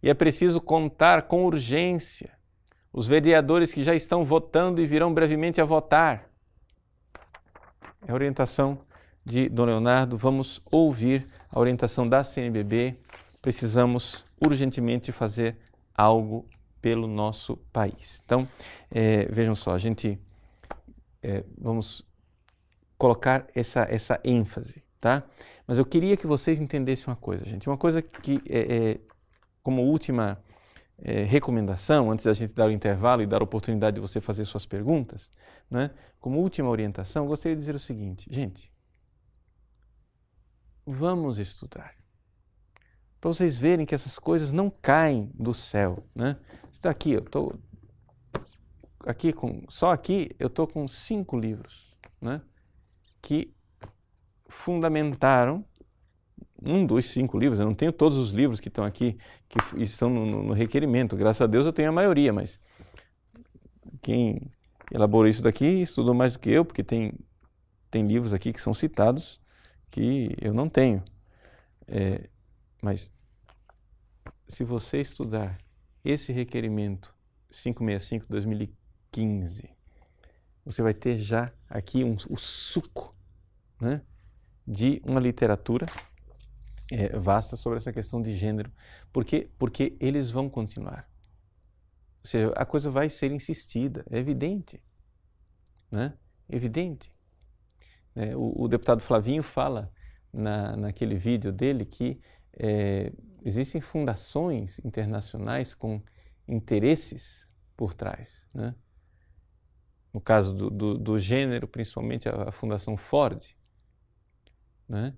e é preciso contar com urgência os vereadores que já estão votando e virão brevemente a votar. É a orientação de Dom Leonardo. Vamos ouvir a orientação da CNBB. Precisamos urgentemente fazer algo pelo nosso país. Então, vejam só, a gente vamos colocar essa ênfase, tá? Mas eu queria que vocês entendessem uma coisa, gente. Uma coisa que, como última recomendação, antes da gente dar o intervalo e dar a oportunidade de você fazer suas perguntas, né? Como última orientação, eu gostaria de dizer o seguinte, gente, vamos estudar. Para vocês verem que essas coisas não caem do céu, né? Está aqui, eu estou aqui só aqui eu estou com 5 livros, né, que fundamentaram 1 dos 5 livros. Eu não tenho todos os livros que estão aqui, que estão no requerimento. Graças a Deus eu tenho a maioria, mas quem elaborou isso daqui estudou mais do que eu, porque tem livros aqui que são citados que eu não tenho. Mas se você estudar esse requerimento 565/2015, você vai ter já aqui o suco, né, de uma literatura vasta sobre essa questão de gênero. Por quê? Porque eles vão continuar. Ou seja, a coisa vai ser insistida, é evidente, né? Evidente. O deputado Flavinho fala naquele vídeo dele que existem fundações internacionais com interesses por trás, né? No caso do gênero, principalmente a Fundação Ford, né?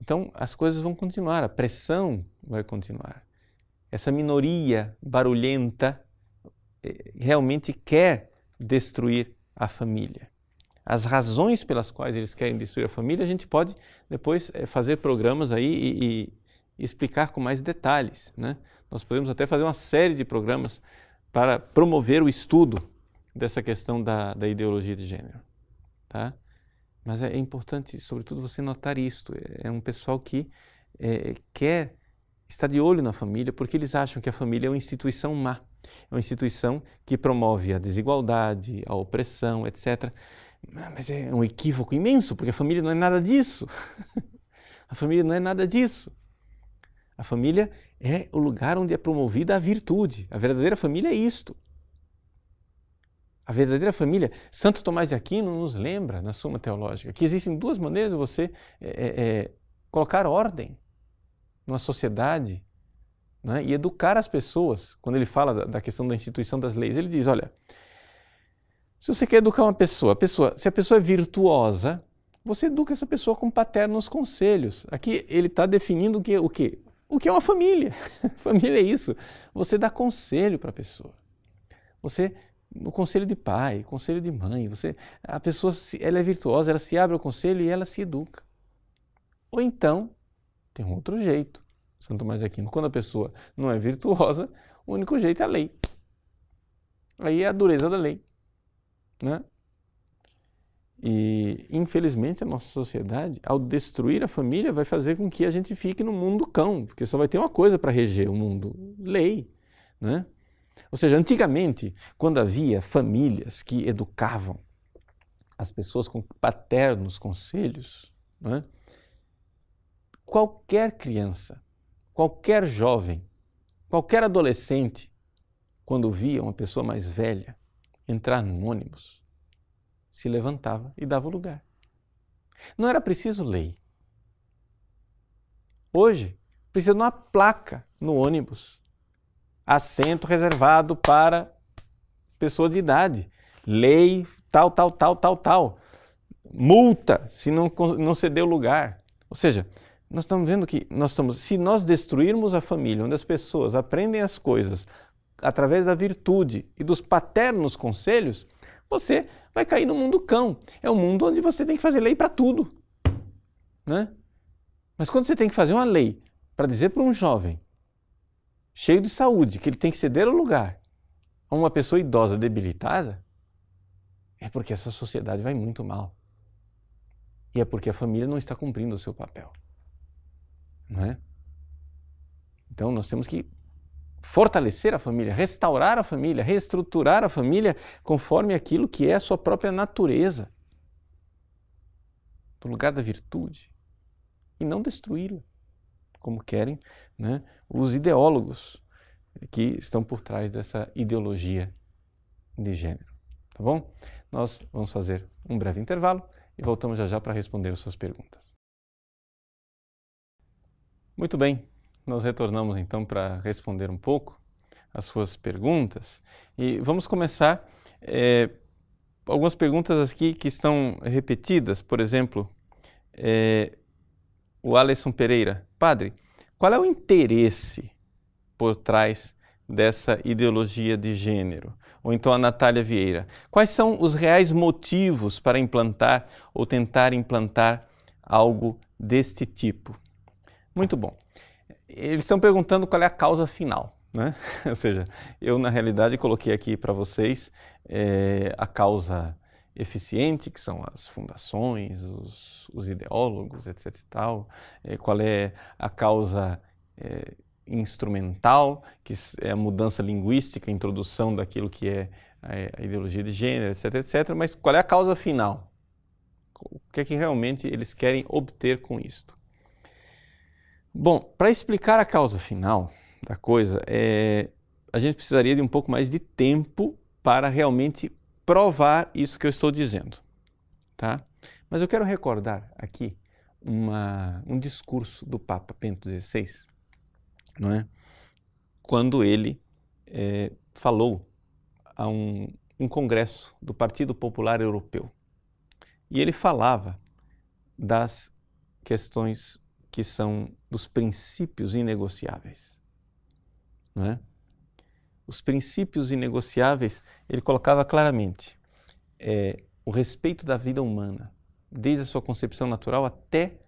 Então, as coisas vão continuar, a pressão vai continuar. Essa minoria barulhenta realmente quer destruir a família. As razões pelas quais eles querem destruir a família, a gente pode depois fazer programas aí e explicar com mais detalhes, né? Nós podemos até fazer uma série de programas para promover o estudo dessa questão da ideologia de gênero, tá? Mas é importante, sobretudo, você notar isto. É um pessoal que quer estar de olho na família porque eles acham que a família é uma instituição má, é uma instituição que promove a desigualdade, a opressão, etc. Mas é um equívoco imenso, porque a família não é nada disso. A família não é nada disso. A família é o lugar onde é promovida a virtude. A verdadeira família é isto. A verdadeira família, Santo Tomás de Aquino nos lembra, na Suma Teológica, que existem duas maneiras de você colocar ordem numa sociedade, né, e educar as pessoas. Quando ele fala da questão da instituição das leis, ele diz, olha, se você quer educar uma pessoa, se a pessoa é virtuosa, você educa essa pessoa com paternos conselhos. Aqui ele está definindo o quê? O que é uma família? Família é isso. Você dá conselho para a pessoa. Você, no conselho de pai, conselho de mãe, a pessoa ela é virtuosa, ela se abre ao conselho e ela se educa. Ou então, tem um outro jeito. Santo Tomás de Aquino, quando a pessoa não é virtuosa, o único jeito é a lei. Aí é a dureza da lei, né? E, infelizmente, a nossa sociedade, ao destruir a família, vai fazer com que a gente fique no mundo cão, porque só vai ter uma coisa para reger o mundo: lei, né? Ou seja, antigamente, quando havia famílias que educavam as pessoas com paternos conselhos, né? Qualquer criança, qualquer jovem, qualquer adolescente, quando via uma pessoa mais velha entrar num ônibus, se levantava e dava o lugar. Não era preciso lei. Hoje, precisa de uma placa no ônibus. Assento reservado para pessoa de idade. Lei tal, tal, tal, tal, tal. Multa se não ceder o lugar. Ou seja, nós estamos vendo que se nós destruirmos a família, onde as pessoas aprendem as coisas através da virtude e dos paternos conselhos, você vai cair no mundo cão. É um mundo onde você tem que fazer lei para tudo, né? Mas quando você tem que fazer uma lei para dizer para um jovem cheio de saúde que ele tem que ceder o lugar a uma pessoa idosa debilitada, é porque essa sociedade vai muito mal. E é porque a família não está cumprindo o seu papel, não é? Então nós temos que fortalecer a família, restaurar a família, reestruturar a família conforme aquilo que é a sua própria natureza, no lugar da virtude, e não destruí-la, como querem, né, os ideólogos que estão por trás dessa ideologia de gênero. Tá bom? Nós vamos fazer um breve intervalo e voltamos já já para responder as suas perguntas. Muito bem. Nós retornamos então para responder um pouco as suas perguntas e vamos começar algumas perguntas aqui que estão repetidas. Por exemplo, o Alisson Pereira: Padre, qual é o interesse por trás dessa ideologia de gênero? Ou então a Natália Vieira: quais são os reais motivos para implantar ou tentar implantar algo deste tipo? Muito bom. Eles estão perguntando qual é a causa final, né? Ou seja, eu na realidade coloquei aqui para vocês a causa eficiente, que são as fundações, os ideólogos, etc. e tal. Qual é a causa instrumental, que é a mudança linguística, a introdução daquilo que é a ideologia de gênero, etc. etc. Mas qual é a causa final? O que é que realmente eles querem obter com isto? Bom, para explicar a causa final da coisa, a gente precisaria de um pouco mais de tempo para realmente provar isso que eu estou dizendo, tá? Mas eu quero recordar aqui um discurso do Papa Bento XVI, não é? Quando ele falou a um congresso do Partido Popular Europeu. E ele falava das questões que são dos princípios inegociáveis, não é? os princípios inegociáveis, ele colocava claramente o respeito da vida humana, desde a sua concepção natural até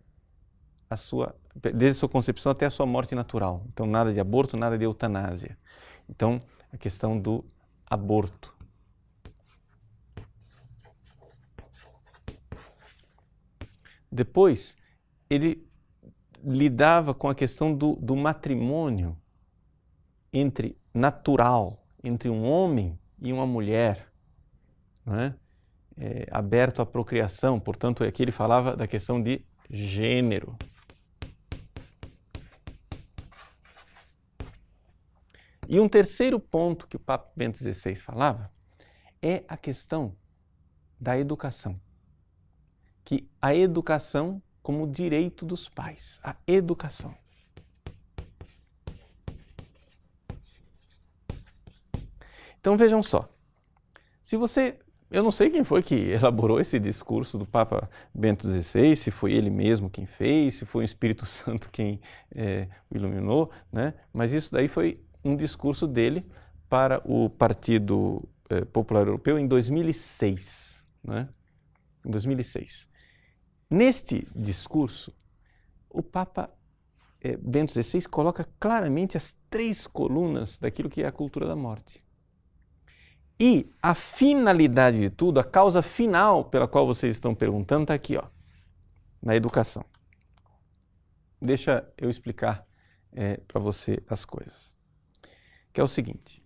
desde a sua concepção até a sua morte natural. Então, nada de aborto, nada de eutanásia. Então, a questão do aborto. Depois, ele lidava com a questão do matrimônio natural, entre um homem e uma mulher, não é? Aberto à procriação, portanto, aqui ele falava da questão de gênero. E um terceiro ponto que o Papa Bento XVI falava é a questão da educação. Que a educação como direito dos pais, a educação. Então vejam só, eu não sei quem foi que elaborou esse discurso do Papa Bento XVI, se foi ele mesmo quem fez, se foi o Espírito Santo quem o iluminou, né? Mas isso daí foi um discurso dele para o Partido Popular Europeu em 2006, né? Em 2006. Neste discurso, o Papa Bento XVI coloca claramente as 3 colunas daquilo que é a cultura da morte. E a finalidade de tudo, a causa final pela qual vocês estão perguntando, está aqui, ó, na educação. Deixa eu explicar para você as coisas. Que é o seguinte,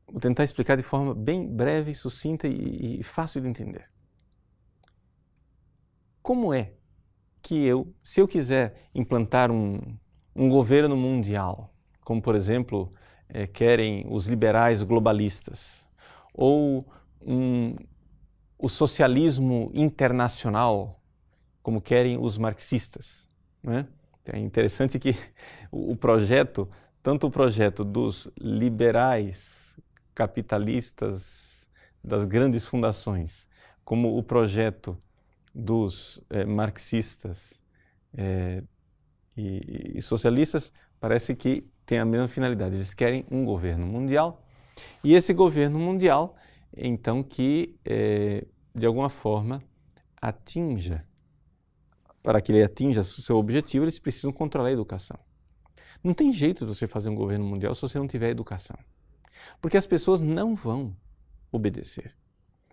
vou tentar explicar de forma bem breve, sucinta e fácil de entender. Como é que se eu quiser implantar um governo mundial, como por exemplo querem os liberais globalistas, ou o socialismo internacional, como querem os marxistas, né? É interessante que tanto o projeto dos liberais capitalistas das grandes fundações, como o projeto dos marxistas e socialistas, parece que tem a mesma finalidade. Eles querem um governo mundial e esse governo mundial, então, que de alguma forma para que ele atinja o seu objetivo, eles precisam controlar a educação. Não tem jeito de você fazer um governo mundial se você não tiver educação, porque as pessoas não vão obedecer.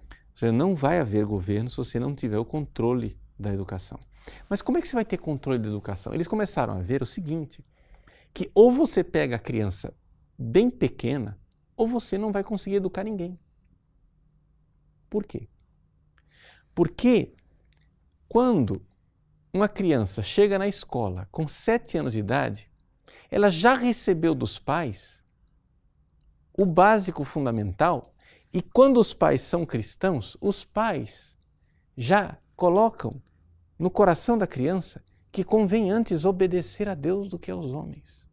Ou seja, não vai haver governo se você não tiver o controle da educação. Mas como é que você vai ter controle da educação? Eles começaram a ver o seguinte, que ou você pega a criança bem pequena, ou você não vai conseguir educar ninguém. Por quê? Porque quando uma criança chega na escola com 7 anos de idade, ela já recebeu dos pais o básico fundamental. E quando os pais são cristãos, os pais já colocam no coração da criança que convém antes obedecer a Deus do que aos homens.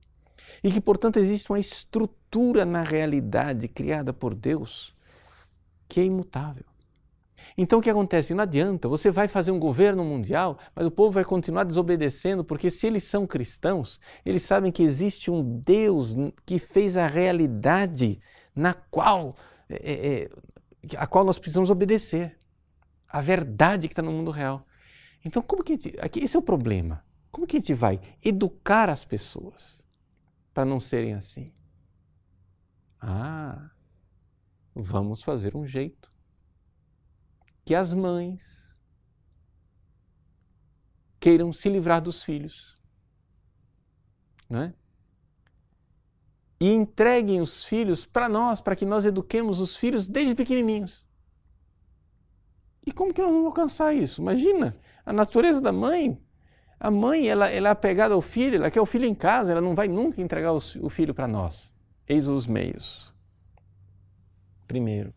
E que, portanto, existe uma estrutura na realidade criada por Deus que é imutável. Então o que acontece? Não adianta, você vai fazer um governo mundial, mas o povo vai continuar desobedecendo, porque se eles são cristãos, eles sabem que existe um Deus que fez a realidade a qual nós precisamos obedecer. A verdade que está no mundo real. Então, esse é o problema. Como que a gente vai educar as pessoas para não serem assim? Vamos fazer um jeito que as mães queiram se livrar dos filhos, não é? E entreguem os filhos para nós, para que nós eduquemos os filhos desde pequenininhos. E como que nós vamos alcançar isso? Imagina, a natureza da mãe. A mãe, ela é apegada ao filho, ela quer o filho em casa, ela não vai nunca entregar o filho para nós. Eis os meios. Primeiro,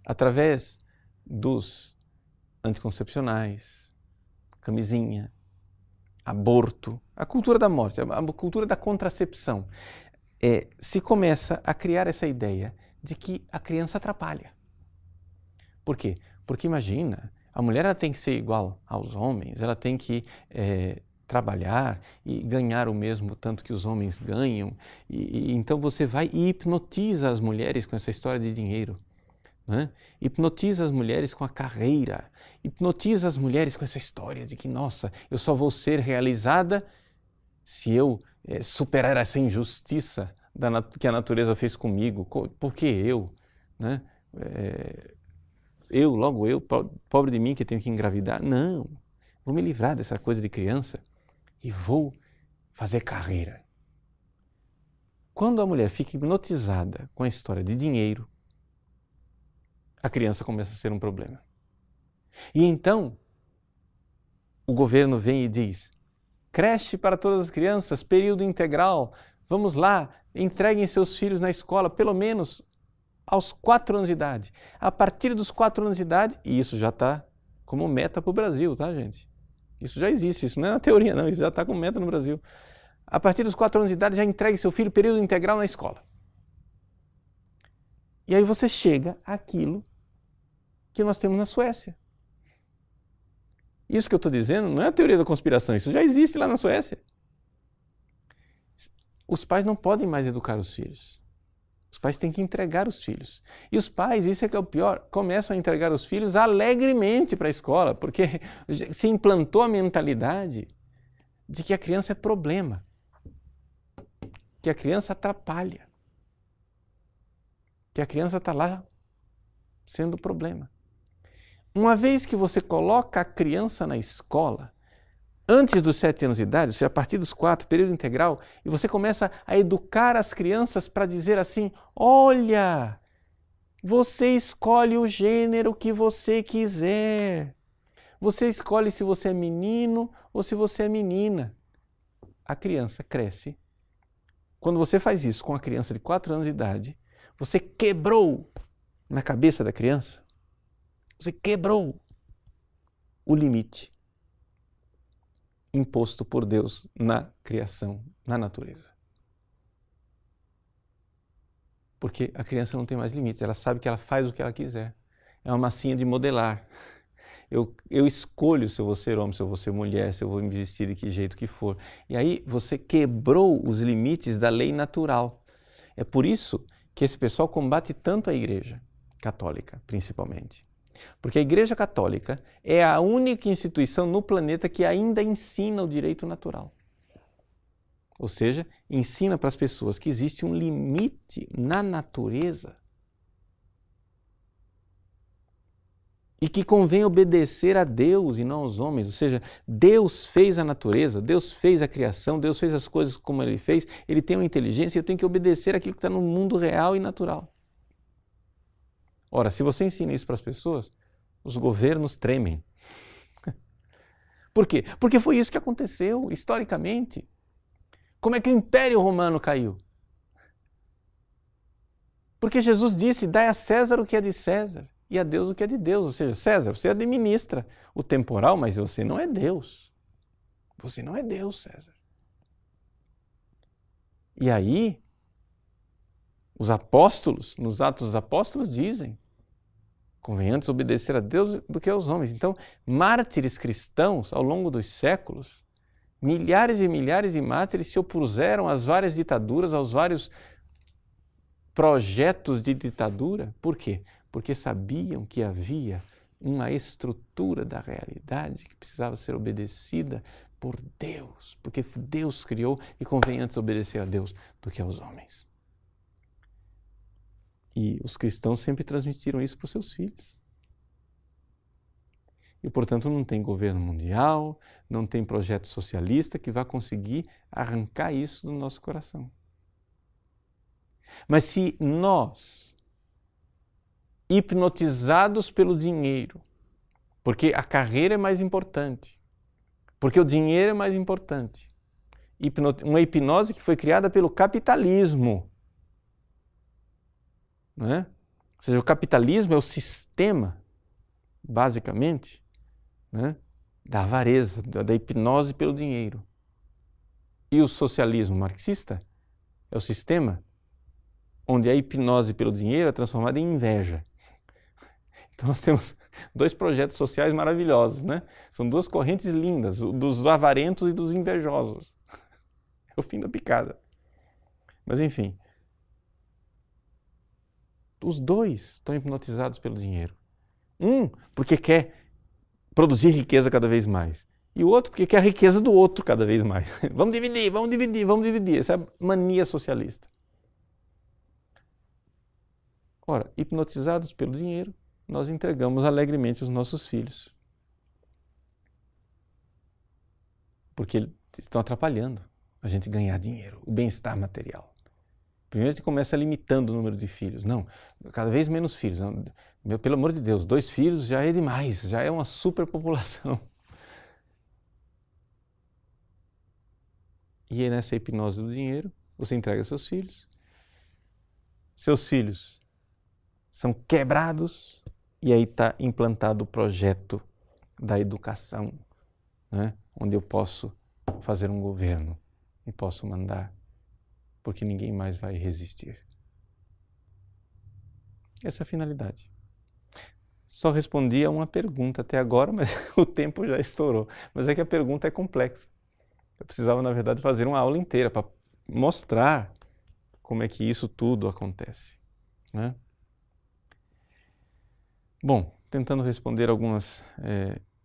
através dos anticoncepcionais, camisinha, aborto, a cultura da morte, a cultura da contracepção, se começa a criar essa ideia de que a criança atrapalha. Por quê? Porque imagina, a mulher ela tem que ser igual aos homens, ela tem que trabalhar e ganhar o mesmo tanto que os homens ganham. E então você vai e hipnotiza as mulheres com essa história de dinheiro. Né? Hipnotiza as mulheres com a carreira. Hipnotiza as mulheres com essa história de que, nossa, eu só vou ser realizada se eu superar essa injustiça que a natureza fez comigo. Por que eu? Né? Logo eu, pobre de mim que tenho que engravidar. Não, vou me livrar dessa coisa de criança e vou fazer carreira. Quando a mulher fica hipnotizada com a história de dinheiro, a criança começa a ser um problema. E então, o governo vem e diz, creche para todas as crianças, período integral, vamos lá, entreguem seus filhos na escola, pelo menos aos 4 anos de idade. A partir dos 4 anos de idade, e isso já está como meta para o Brasil, tá, gente? Isso já existe, isso não é na teoria, não, isso já está como meta no Brasil. A partir dos 4 anos de idade, já entregue seu filho período integral na escola. E aí você chega àquilo que nós temos na Suécia. Isso que eu estou dizendo não é a teoria da conspiração, isso já existe lá na Suécia. Os pais não podem mais educar os filhos. Os pais têm que entregar os filhos. E os pais, isso é que é o pior, começam a entregar os filhos alegremente para a escola, porque se implantou a mentalidade de que a criança é problema, que a criança atrapalha, que a criança está lá sendo problema. Uma vez que você coloca a criança na escola, antes dos 7 anos de idade, ou seja, a partir dos 4, período integral, e você começa a educar as crianças para dizer assim, olha, você escolhe o gênero que você quiser. Você escolhe se você é menino ou se você é menina. A criança cresce. Quando você faz isso com a criança de 4 anos de idade, você quebrou na cabeça da criança, você quebrou o limite imposto por Deus na criação, na natureza. Porque a criança não tem mais limites, ela sabe que ela faz o que ela quiser. É uma massinha de modelar. Eu escolho se eu vou ser homem, se eu vou ser mulher, se eu vou me vestir de que jeito que for. E aí você quebrou os limites da lei natural. É por isso que esse pessoal combate tanto a Igreja Católica, principalmente. Porque a Igreja Católica é a única instituição no planeta que ainda ensina o direito natural. Ou seja, ensina para as pessoas que existe um limite na natureza e que convém obedecer a Deus e não aos homens. Ou seja, Deus fez a natureza, Deus fez a criação, Deus fez as coisas como Ele fez, Ele tem uma inteligência e eu tenho que obedecer aquilo que está no mundo real e natural. Ora, se você ensina isso para as pessoas, os governos tremem. Por quê? Porque foi isso que aconteceu historicamente. Como é que o Império Romano caiu? Porque Jesus disse, dai a César o que é de César e a Deus o que é de Deus. Ou seja, César, você administra o temporal, mas você não é Deus. Você não é Deus, César. E aí, os apóstolos, nos Atos dos Apóstolos, dizem, convém antes obedecer a Deus do que aos homens. Então, mártires cristãos, ao longo dos séculos, milhares e milhares de mártires se opuseram às várias ditaduras, aos vários projetos de ditadura. Por quê? Porque sabiam que havia uma estrutura da realidade que precisava ser obedecida por Deus, porque Deus criou e convém antes obedecer a Deus do que aos homens. E os cristãos sempre transmitiram isso para os seus filhos. E, portanto, não tem governo mundial, não tem projeto socialista que vá conseguir arrancar isso do nosso coração. Mas se nós, hipnotizados pelo dinheiro, porque a carreira é mais importante, porque o dinheiro é mais importante, uma hipnose que foi criada pelo capitalismo, não é? Ou seja, o capitalismo é o sistema, basicamente, né, da avareza, da hipnose pelo dinheiro. E o socialismo marxista é o sistema onde a hipnose pelo dinheiro é transformada em inveja. Então nós temos Dois projetos sociais maravilhosos, né? São duas correntes lindas, dos avarentos e dos invejosos. É o fim da picada. Mas enfim, os dois estão hipnotizados pelo dinheiro. Um porque quer produzir riqueza cada vez mais. E o outro porque quer a riqueza do outro cada vez mais. Vamos dividir, vamos dividir, vamos dividir. Essa é a mania socialista. Ora, hipnotizados pelo dinheiro, nós entregamos alegremente os nossos filhos. Porque estão atrapalhando a gente ganhar dinheiro, o bem-estar material. Primeiro a gente começa limitando o número de filhos. Não, cada vez menos filhos. Não, pelo amor de Deus, 2 filhos já é demais, já é uma superpopulação. E aí nessa hipnose do dinheiro, você entrega seus filhos. Seus filhos são quebrados e aí está implantado o projeto da educação, né? Onde eu posso fazer um governo e posso mandar, porque ninguém mais vai resistir. Essa é a finalidade. Só respondi a uma pergunta até agora, mas o tempo já estourou. Mas é que a pergunta é complexa. Eu precisava, na verdade, fazer uma aula inteira para mostrar como é que isso tudo acontece, né? Bom, tentando responder algumas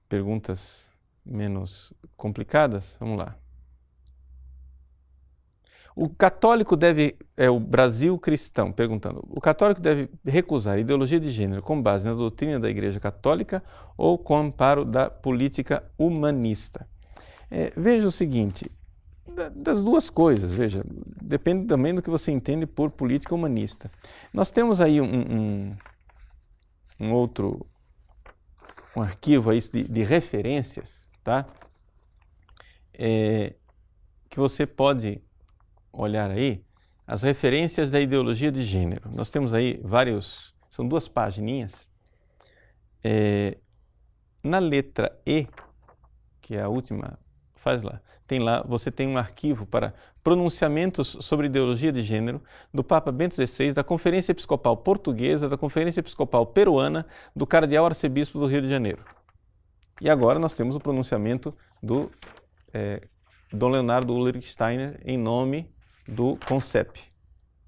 perguntas menos complicadas, vamos lá. O católico deve, o Brasil cristão, perguntando, o católico deve recusar a ideologia de gênero com base na doutrina da Igreja Católica ou com amparo da política humanista? Veja o seguinte, das duas coisas, veja, depende também do que você entende por política humanista. Nós temos aí um arquivo aí de referências, tá? Que você pode olhar aí, as referências da ideologia de gênero. Nós temos aí são 2 pagininhas. Na letra E, que é a última, você tem um arquivo para pronunciamentos sobre ideologia de gênero do Papa Bento XVI, da Conferência Episcopal Portuguesa, da Conferência Episcopal Peruana, do Cardeal Arcebispo do Rio de Janeiro. E agora nós temos o pronunciamento do Dom Leonardo Ulrich Steiner em nome do CONCEP,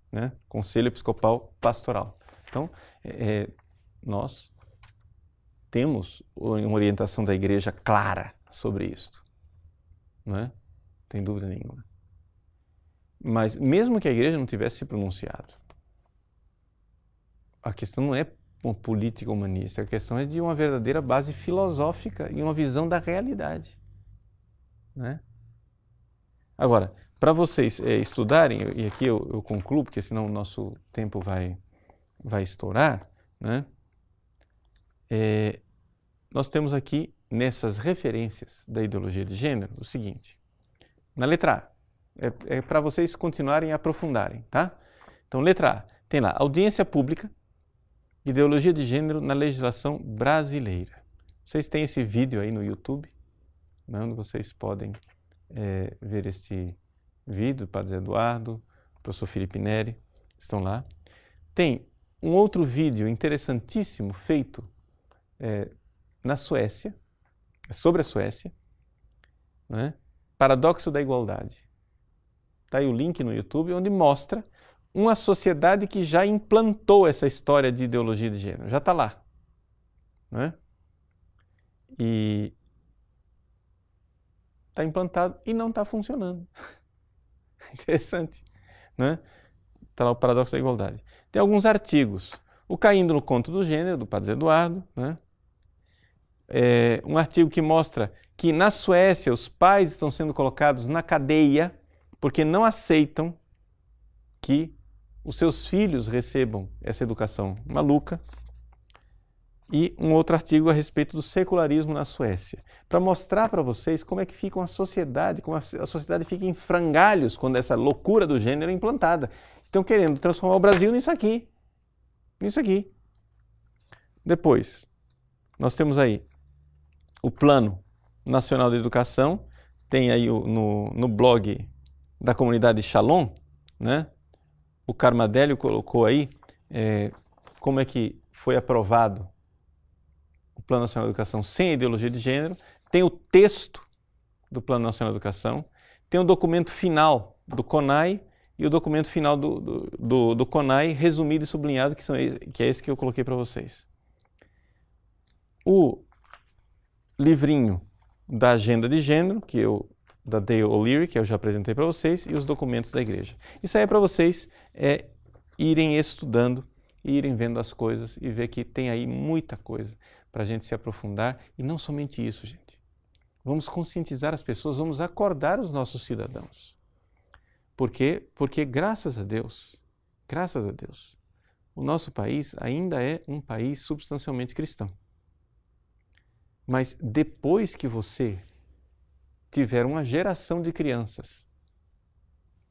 né? Conselho Episcopal Pastoral. Então, nós temos uma orientação da Igreja clara sobre isso. Não é? Tem dúvida nenhuma. Mas mesmo que a Igreja não tivesse se pronunciado, a questão não é uma política humanista, a questão é de uma verdadeira base filosófica e uma visão da realidade. Né? Agora, para vocês estudarem, e aqui eu concluo, porque senão o nosso tempo vai estourar, né? Nós temos aqui, nessas referências da ideologia de gênero, o seguinte. Na letra A, é para vocês continuarem e aprofundarem, tá? Então, letra A, tem lá, audiência pública, ideologia de gênero na legislação brasileira. Vocês têm esse vídeo aí no YouTube, né, onde vocês podem ver este vídeo do Padre Eduardo, do professor Felipe Neri, estão lá. Tem um outro vídeo interessantíssimo feito na Suécia, sobre a Suécia, né? Paradoxo da Igualdade. Está aí o link no YouTube, onde mostra uma sociedade que já implantou essa história de ideologia de gênero, já está lá. Né? E está implantado e não está funcionando. Interessante. Né? Está lá o Paradoxo da Igualdade. Tem alguns artigos. O Caindo no Conto do Gênero, do Padre Eduardo, né? Um artigo que mostra que na Suécia os pais estão sendo colocados na cadeia porque não aceitam que os seus filhos recebam essa educação maluca. E um outro artigo a respeito do secularismo na Suécia, para mostrar para vocês como é que fica uma sociedade, como a sociedade fica em frangalhos quando essa loucura do gênero é implantada. Estão querendo transformar o Brasil nisso aqui. Nisso aqui. Depois, nós temos aí o Plano Nacional de Educação, tem aí no blog da comunidade Shalom, né? O Carmadélio colocou aí como é que foi aprovado o Plano Nacional de Educação sem a ideologia de gênero, tem o texto do Plano Nacional de Educação, tem o documento final do CONAI e o documento final do CONAI resumido e sublinhado, que é esse que eu coloquei para vocês. O livrinho da Agenda de Gênero, da Dale O'Leary, que eu já apresentei para vocês, e os documentos da igreja. Isso aí é para vocês irem estudando, irem vendo as coisas e ver que tem aí muita coisa para a gente se aprofundar. E não somente isso, gente. Vamos conscientizar as pessoas, vamos acordar os nossos cidadãos. Por quê? Porque graças a Deus, o nosso país ainda é um país substancialmente cristão. Mas depois que você tiver uma geração de crianças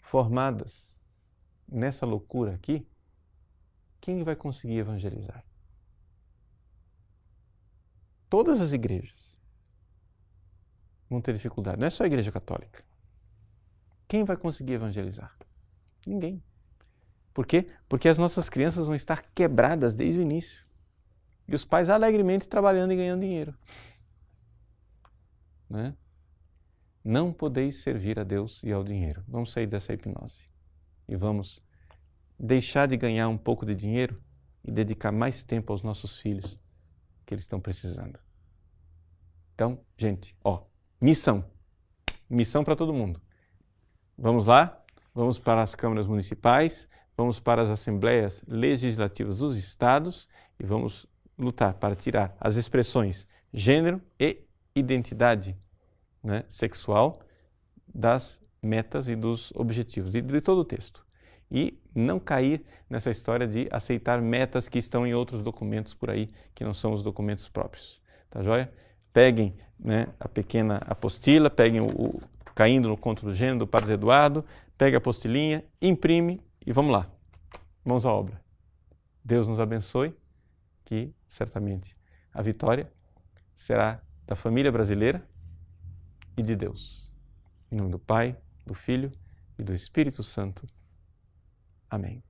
formadas nessa loucura aqui, quem vai conseguir evangelizar? Todas as igrejas vão ter dificuldade, não é só a Igreja Católica. Quem vai conseguir evangelizar? Ninguém. Por quê? Porque as nossas crianças vão estar quebradas desde o início. E os pais alegremente trabalhando e ganhando dinheiro. Né? Não podeis servir a Deus e ao dinheiro. Vamos sair dessa hipnose. E vamos deixar de ganhar um pouco de dinheiro e dedicar mais tempo aos nossos filhos que eles estão precisando. Então, gente, missão. Missão para todo mundo. Vamos lá, vamos para as câmaras municipais, vamos para as assembleias legislativas dos estados e vamos lutar para tirar as expressões gênero e identidade, né, sexual das metas e dos objetivos, de todo o texto. E não cair nessa história de aceitar metas que estão em outros documentos por aí, que não são os documentos próprios. Tá joia? Peguem, né, a pequena apostila, peguem o Caindo no Conto do Gênero, do Padre Eduardo, pegue a apostilinha, imprime e vamos lá. Mãos à obra. Deus nos abençoe, que certamente a vitória será da família brasileira e de Deus. Em nome do Pai, do Filho e do Espírito Santo. Amém.